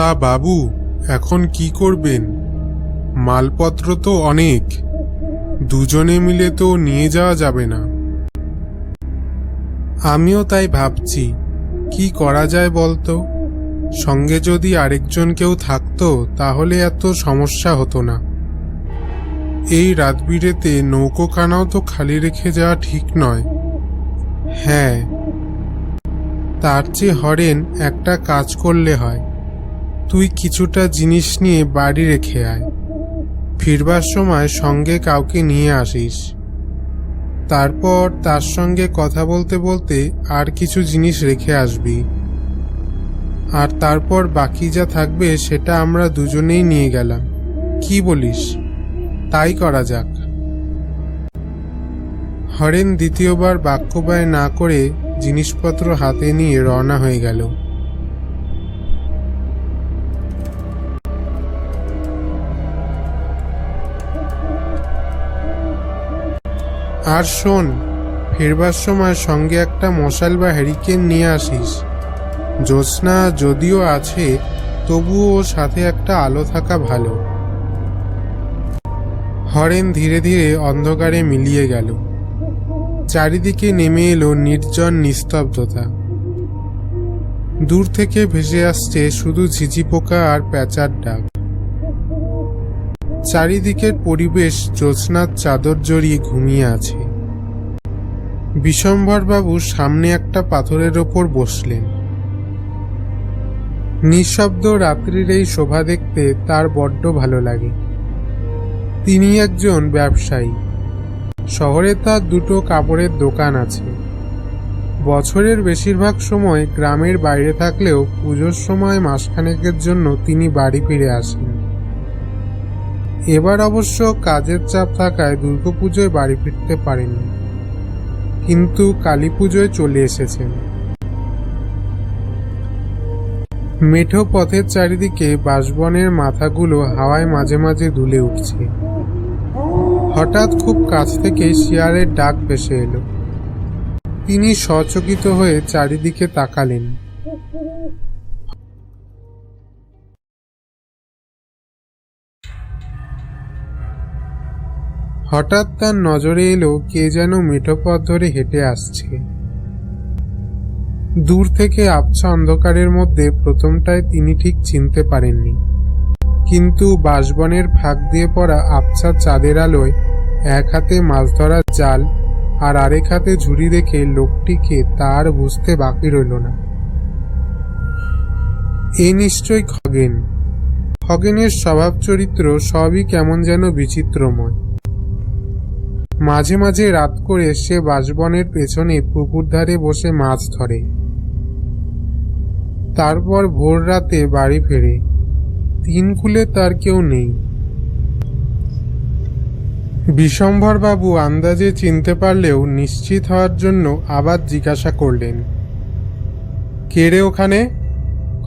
তা বাবু, এখন কি করবেন? মালপত্র তো অনেক, দুজনে মিলে তো নিয়ে যাওয়া যাবে না। আমিও তাই ভাবছি, কি করা যায় বলতো? সঙ্গে যদি আরেকজন কেউ থাকতো তাহলে এত সমস্যা হতো না। এই রাত বিরেতে নৌকোখানাও তো খালি রেখে যাওয়া ঠিক নয়। হ্যাঁ, তার চেয়ে হরেন একটা কাজ করলে হয়, তুই কিছুটা জিনিস নিয়ে বাড়ি রেখে আয়। ফিরবার সময় সঙ্গে কাউকে নিয়ে আসিস। তারপর তার সঙ্গে কথা বলতে বলতে আর কিছু জিনিস রেখে আসবি। আর তারপর বাকি যা থাকবে সেটা আমরা দুজনেই নিয়ে গেলাম। কি বলিস? তাই করা যাক। হরেন দ্বিতীয়বার বাক্য ব্যয় না করে জিনিসপত্র হাতে নিয়ে রওনা হয়ে গেল। আর শোন, ফিরবার সময় সঙ্গে একটা মশাল বা হ্যারিকেন নিয়ে আসিস। জ্যোৎস্না যদিও আছে, তবুও সাথে একটা আলো থাকা ভালো। হরেন ধীরে ধীরে অন্ধকারে মিলিয়ে গেল। চারিদিকে নেমে এলো নির্জন নিস্তব্ধতা। দূর থেকে ভেসে আসছে শুধু ঝিঝি পোকা আর প্যাঁচার ডাক। চারিদিকের পরিবেশ জ্যোৎস্নার চাদর জড়িয়ে ঘুমিয়ে আছে। বিশম্বরবাবু সামনে একটা পাথরের ওপর বসলেন। নিঃশব্দ রাত্রির এই শোভা দেখতে তার বড্ড ভালো লাগে। তিনি একজন ব্যবসায়ী। শহরে তার দুটো কাপড়ের দোকান আছে। বছরের বেশিরভাগ সময় গ্রামের বাইরে থাকলেও পুজোর সময় মাসখানেকের জন্য তিনি বাড়ি ফিরে আসেন। এবার অবশ্য কাজের চাপ থাকায় দুর্গাপুজোয় বাড়ি ফিরতে পারেননি, কিন্তু কালী পুজোয় চলে এসেছেন। মেঠো পথের চারিদিকে বাঁশবনের মাথাগুলো হাওয়ায় মাঝে মাঝে দুলে উঠছে। হঠাৎ খুব কাছ থেকে শিয়ালের ডাক ভেসে এলো। তিনি সচকিত হয়ে চারিদিকে তাকালেন। হঠাৎ তার নজরে এলো কে যেন মেঠো পথ ধরে হেঁটে আসছে। দূর থেকে আবছা অন্ধকারের মধ্যে প্রথমটায় তিনি ঠিক চিনতে পারেননি, কিন্তু বাঁশবনের ফাঁক দিয়ে পড়া আবছা চাঁদের আলোয় এক হাতে মাছ ধরার জাল আর আরেক হাতে ঝুড়ি দেখে লোকটিকে তার বুঝতে বাকি রইল না। এ নিশ্চয় খগেন। খগেনের স্বভাব চরিত্র সবই কেমন যেন বিচিত্রময়। মাঝে মাঝে রাত করে সে বাঁশবনের পেছনে পুকুর ধারে বসে মাছ ধরে, তারপর ভোর রাতে বাড়ি ফেরে। তিন কুলে তার কেউ নেই। বিশম্বরবাবু আন্দাজে চিনতে পারলেও নিশ্চিত হওয়ার জন্য আবার জিজ্ঞাসা করলেন, কে রে ওখানে?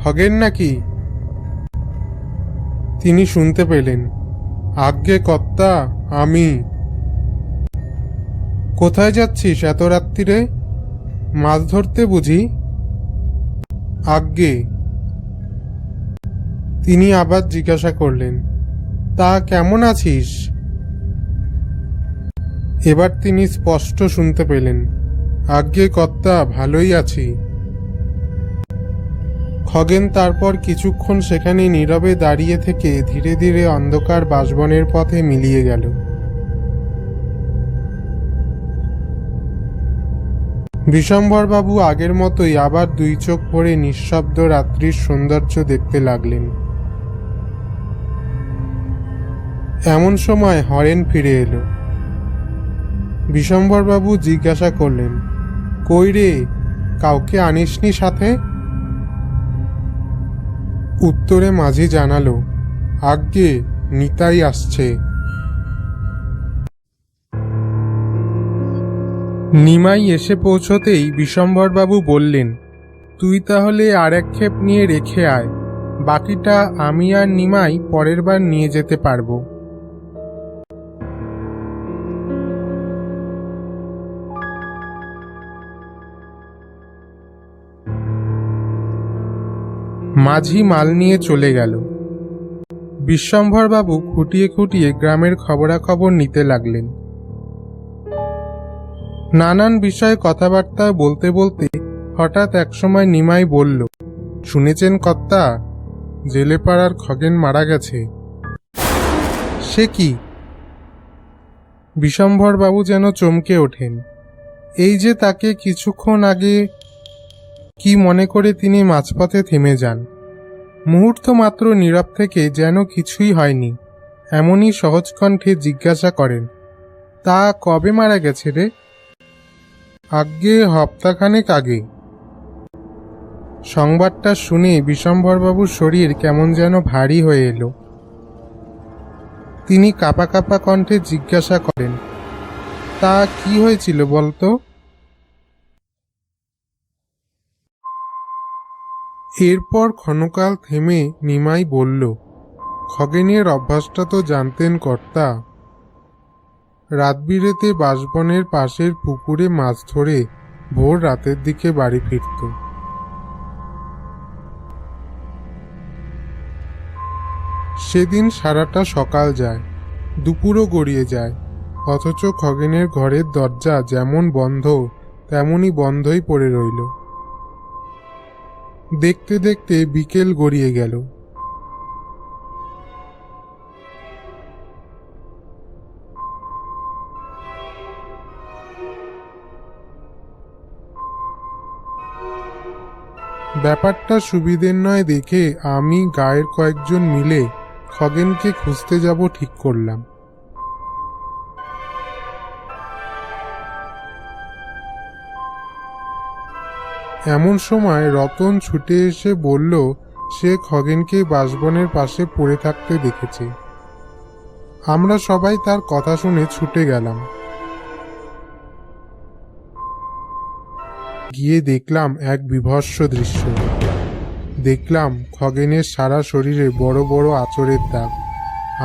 খগেন নাকি? তিনি শুনতে পেলেন, আজ্ঞে কর্তা, আমি। কোথায় যাচ্ছিস এত রাত্রিরে? মাছ ধরতে বুঝি? আজ্ঞে। তিনি আবার জিজ্ঞাসা করলেন, তা কেমন আছিস? এবার তিনি স্পষ্ট শুনতে পেলেন, আজ্ঞে কর্তা, ভালোই আছি। খগেন তারপর কিছুক্ষণ সেখানে নীরবে দাঁড়িয়ে থেকে ধীরে ধীরে অন্ধকার বাঁশবনের পথে মিলিয়ে গেল। বিশম্বরবাবু আগের মতোই আবার দুই চোখ ভরে নিঃশব্দ রাত্রির সৌন্দর্য দেখতে লাগলেন। এমন সময় হরেন ফিরে এলো। বিশম্বরবাবু জিজ্ঞাসা করলেন, কই রে, কাউকে আনিসনি সাথে? উত্তরে মাঝি জানালো, আজ্ঞে, নিতাই আসছে। নিমাই এসে পৌঁছতেই বিশম্বরবাবু বললেন, তুই তাহলে আর এক ক্ষেপ নিয়ে রেখে আয়, বাকিটা আমি আর নিমাই পরের বার নিয়ে যেতে পারবো। মাঝি মাল নিয়ে চলে গেল। বিশ্বম্ভরবাবু খুঁটিয়ে খুঁটিয়ে গ্রামের খবরাখবর নিতে লাগলেন। নানান বিষয়ে কথাবার্তা বলতে বলতে হঠাৎ একসময় নিমাই বলল, শুনেছেন কর্তা, জেলেপাড়ার খগেন মারা গেছে। সে কি? বিশ্বম্ভরবাবু যেন চমকে ওঠেন। এই যে তাকে কিছুক্ষণ আগে কি মনে করে তিনি মাঝপথে থেমে যান, মুহূর্ত মাত্র নীরব থেকে যেন কিছুই হয়নি এমনই সহজ কণ্ঠে জিজ্ঞাসা করেন, তা কবে মারা গেছে রে? আজ্ঞে হপ্তাখানেক আগে। সংবাদটা শুনে বিশ্বম্ভরবাবুর শরীর কেমন যেন ভারী হয়ে এলো। তিনি কাঁপা কাঁপা কণ্ঠে জিজ্ঞাসা করেন, তা কি হয়েছিল বলতো? এরপর ক্ষণকাল থেমে নিমাই বলল, খগেনের অভ্যাসটা তো জানতেন কর্তা। রাত বিরেতে বাঁশবনের পাশের পুকুরে মাছ ধরে ভোর রাতের দিকে বাড়ি ফিরত। সেদিন সারাটা সকাল যায়, দুপুরও গড়িয়ে যায়, অথচ খগেনের ঘরের দরজা যেমন বন্ধ তেমনই বন্ধই পড়ে রইল। দেখতে দেখতে বিকেল গড়িয়ে গেল। ব্যাপারটা সুবিধের নয় দেখে আমি গায়ের কয়েকজন মিলে খগেনকে খুঁজতে যাব ঠিক করলাম। এমন সময় রতন ছুটে এসে বলল, সে খগেনকে বাঁশবনের পাশে পড়ে থাকতে দেখেছে। আমরা সবাই তার কথা শুনে ছুটে গেলাম। গিয়ে দেখলাম এক বিভৎস দৃশ্য। দেখলাম খগেনের সারা শরীরে বড় বড় আঁচড়ের দাগ,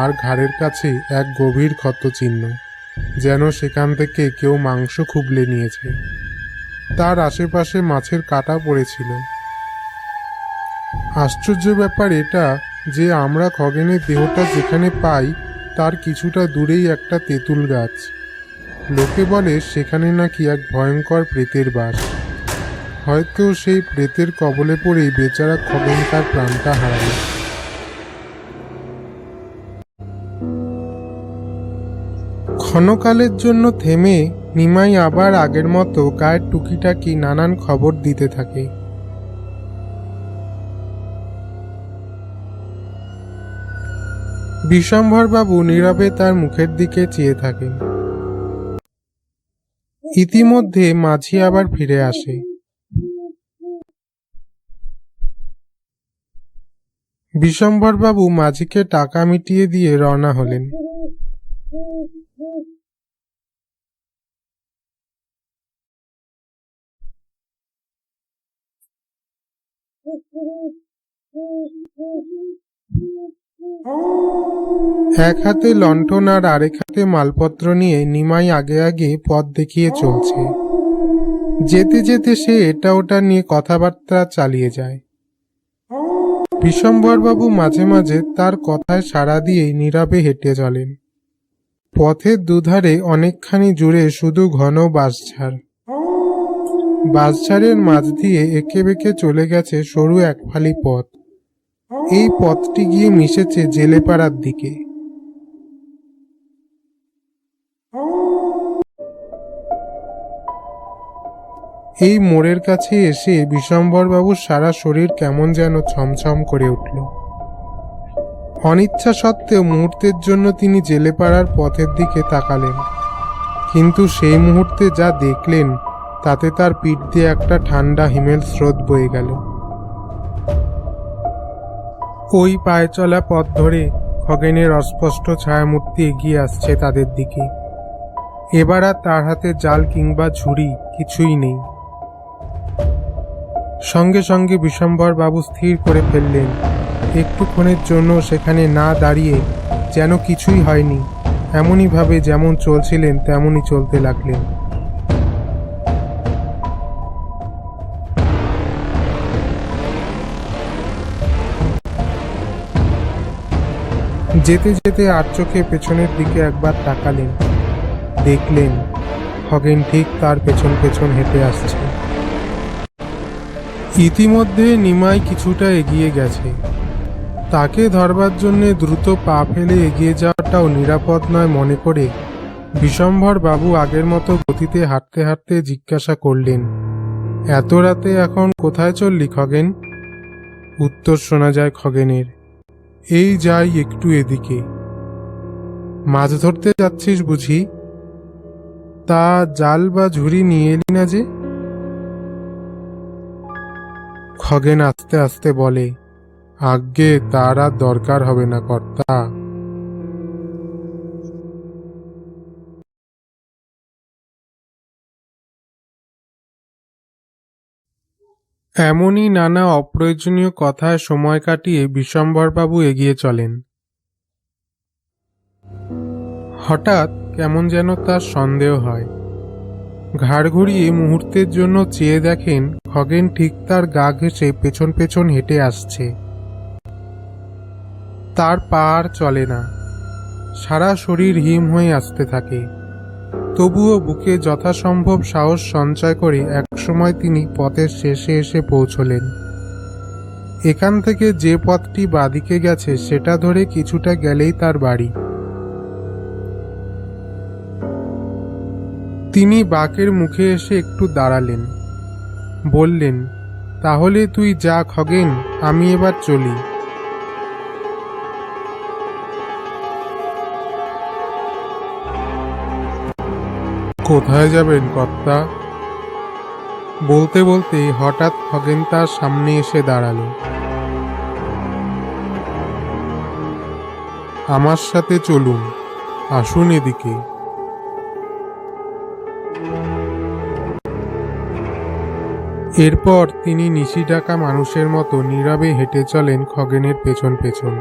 আর ঘাড়ের কাছে এক গভীর ক্ষতচিহ্ন, যেন সেখান থেকে কেউ মাংস খুবলে নিয়েছে। তার আশেপাশে মাছের কাঁটা পড়েছিল। আশ্চর্য ব্যাপার এটা যে আমরা খগেনের দেহটা যেখানে পাই তার কিছুটা দূরেই একটা তেঁতুল গাছ। লোকে বলে সেখানে নাকি এক ভয়ঙ্কর প্রেতের বাস। হয়তো সেই প্রেতের কবলে পড়েই বেচারা খগেন তার প্রাণটা হারাল। ক্ষণকালের জন্য থেমে নিমাই আবার আগের মতো গায়ের টুকিটাকি নানান খবর দিতে থাকে। বিশ্বম্ভরবাবু নীরবে তার মুখের দিকে চেয়ে থাকেন। ইতিমধ্যে মাঝি আবার ফিরে আসে। বিশ্বম্ভরবাবু মাঝিকে টাকা মিটিয়ে দিয়ে রওনা হলেন। এক হাতে লণ্ঠন আর আরেক হাতে মালপত্র নিয়ে নিমাই আগে আগে পথ দেখিয়ে চলছে। যেতে যেতে সে এটা ওটা নিয়ে কথাবার্তা চালিয়ে যায়। বিশ্বম্ভরবাবু মাঝে মাঝে তার কথায় সাড়া দিয়ে নীরবে হেঁটে চলেন। পথের দুধারে অনেকখানি জুড়ে শুধু ঘন বাঁশঝাড়। বাঁশঝাড়ের মাঝ দিয়ে এঁকে বেঁকে চলে গেছে সরু একফালি পথ। এই পথটি গিয়ে মিশেছে জেলেপাড়ার দিকে। এই মোড়ের কাছে এসে বিশ্বম্ভরবাবুর সারা শরীর কেমন যেন ছমছম করে উঠল। অনিচ্ছা সত্ত্বেও মুহূর্তের জন্য তিনি জেলেপাড়ার পথের দিকে তাকালেন, কিন্তু সেই মুহূর্তে যা দেখলেন তাতে তার পিঠ দিয়ে একটা ঠান্ডা হিমেল স্রোত বয়ে গেল। ওই পায়ে চলা পথ ধরে খগেনের অস্পষ্ট ছায়ামূর্তি এগিয়ে আসছে তাদের দিকে। এবার আর তার হাতে জাল কিংবা ঝুড়ি কিছুই নেই। সঙ্গে সঙ্গে বিশ্বম্ভরবাবু স্থির করে ফেললেন, একটুক্ষণের জন্য সেখানে না দাঁড়িয়ে যেন কিছুই হয়নি এমনই ভাবে যেমন চলছিলেন তেমনই চলতে লাগলেন। যেতে যেতে আর চোখে পেছনের দিকে একবার তাকালেন। দেখলেন খগেন ঠিক তার পেছন পেছন হেঁটে আসছে। ইতিমধ্যে নিমাই কিছুটা এগিয়ে গেছে। তাকে ধরবার জন্যে দ্রুত পা ফেলে এগিয়ে যাওয়াটাও নিরাপদ নয় মনে করে বিশম্ভর বাবু আগের মতো গতিতে হাঁটতে হাঁটতে জিজ্ঞাসা করলেন, এত রাতে এখন কোথায় চললি খগেন? উত্তর শোনা যায় খগেনের, এই যাই একটু এদিকে। মাছ ধরতে যাচ্ছিস বুঝি? তা জাল বা ঝুড়ি নিয়ে এলি না যে? খগেন আস্তে আস্তে বলে, আজ্ঞে তার আর দরকার হবে না কর্তা। এমনই নানা অপ্রয়োজনীয় কথায় সময় কাটিয়ে বিশম্বরবাবু এগিয়ে চলেন। হঠাৎ কেমন যেন তার সন্দেহ হয়। ঘাড় ঘুরিয়ে মুহূর্তের জন্য চেয়ে দেখেন খগেন ঠিক তার গা ঘেঁষে পেছন পেছন হেঁটে আসছে। তার পা আর চলে না, সারা শরীর হিম হয়ে আসতে থাকে। তবুও বুকে যথাসম্ভব সাহস সঞ্চয় করে একসময় তিনি পথের শেষে এসে পৌঁছলেন। এখান থেকে যে পথটি বাঁদিকে গেছে সেটা ধরে কিছুটা গেলেই তার বাড়ি। তিনি বাঁকের মুখে এসে একটু দাঁড়ালেন, বললেন, তাহলে তুই যা খগেন, আমি এবার চলি। কোথায় যাবেন কর্তা? বলতে বলতে হঠাৎ খগেন তার সামনে এসে দাঁড়ালো। আমার সাথে চলুন, আসুন এদিকে। এরপর তিনি নিশি ডাকা মানুষের মতো নীরবে হেঁটে চলেন খগেনের পেছন পেছন।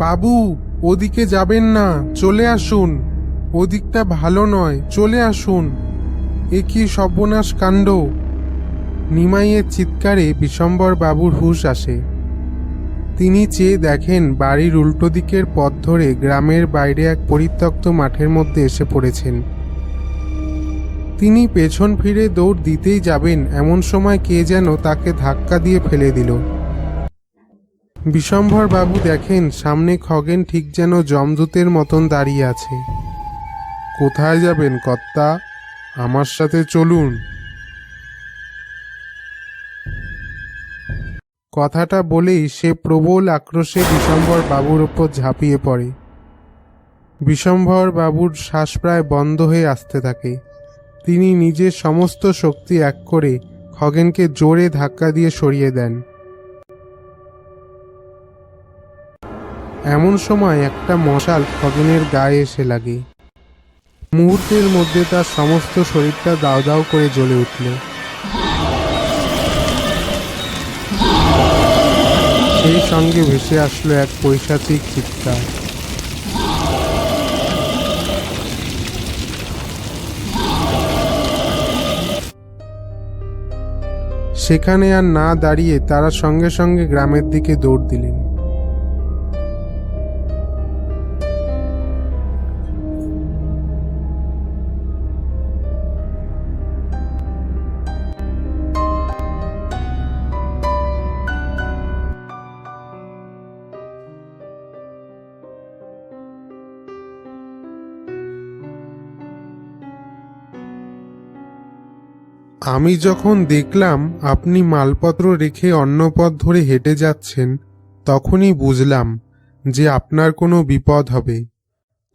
বাবু, ওদিকে যাবেন না, চলে আসুন। ওদিকটা ভালো নয়, চলে আসুন। এ কি সর্বনাশ কাণ্ড! নিমাইয়ের চিৎকারে বিশম্বর বাবুর হুঁশ আসে। তিনি চেয়ে দেখেন বাড়ির উল্টো দিকের পথ ধরে গ্রামের বাইরে এক পরিত্যক্ত মাঠের মধ্যে এসে পড়েছেন। তিনি পেছন ফিরে দৌড় দিতেই যাবেন, এমন সময় কে যেন তাকে ধাক্কা দিয়ে ফেলে দিল। বিশম্ভর বাবু দেখেন সামনে খগেন ঠিক যেন যমদূতের মতন দাঁড়িয়ে আছে। কোথায় যাবেন কর্তা? আমার সাথে চলুন। কথাটা বলেই সে প্রবল আক্রোশে বিশম্ভর বাবুর ওপর ঝাঁপিয়ে পড়ে। বিশম্ভর বাবুর শ্বাস প্রায় বন্ধ হয়ে আসতে থাকে। তিনি নিজের সমস্ত শক্তি এক করে খগেনকে জোরে ধাক্কা দিয়ে সরিয়ে দেন। এমন সময় একটা মশাল খগেনের গায়ে এসে লাগে। মুহূর্তের মধ্যে তার সমস্ত শরীরটা দাউ দাউ করে জ্বলে উঠল। সেই সঙ্গে ভেসে আসলো এক পৈশাচিক চিৎকার। সেখানে আর না দাঁড়িয়ে তারা সঙ্গে সঙ্গে গ্রামের দিকে দৌড় দিলেন। আমি যখন দেখলাম আপনি মালপত্র রেখে অন্য পথ ধরে হেঁটে যাচ্ছেন, তখনই বুঝলাম যে আপনার কোনো বিপদ হবে।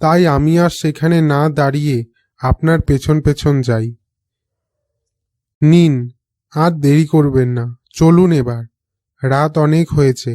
তাই আমি আর সেখানে না দাঁড়িয়ে আপনার পেছন পেছন যাই। নিন, আর দেরি করবেন না, চলুন এবার, রাত অনেক হয়েছে।